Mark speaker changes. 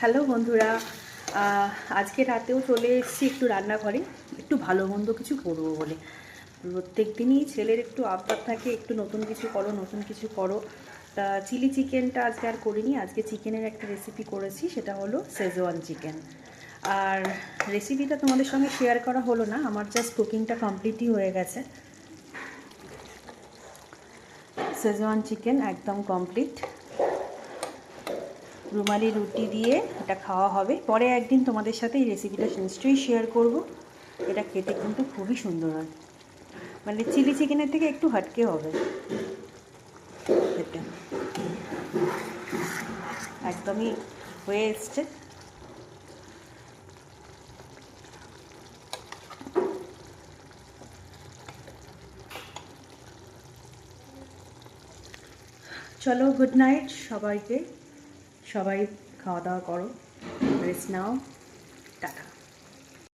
Speaker 1: Hello বন্ধুরা, আজকে রাতেও চলে এসেছি একটু রান্নাঘরে, একটু ভালো মন্দ কিছু করবো বলে। প্রত্যেক দিনই ছেলের একটু আবদার থাকে, একটু নতুন কিছু করো, নতুন কিছু করো। তা চিলি চিকেনটা আজকে আর করিনি, আজকে চিকেনের একটা রেসিপি করেছি, সেটা হলো শেজওয়ান চিকেন। আর রেসিপিটা তোমাদের সঙ্গে শেয়ার করা হলো না, আমার জাস্ট কুকিংটা কমপ্লিটই হয়ে গেছে। শেজওয়ান চিকেন একদম কমপ্লিট। রুমালি রুটি দিয়ে এটা খাওয়া হবে। পরে একদিন তোমাদের সাথে এই রেসিপিটা নিশ্চয়ই শেয়ার করব। এটা খেতে কিন্তু খুবই সুন্দর হয়, মানে চিলি চিকেনের থেকে একটু হাটকে হবে খেতে। একদমই হয়ে এসছে। চলো, গুড নাইট সবাইকে। সবাই খাওয়া দাওয়া করো, রেস্ট নাও, টাটা।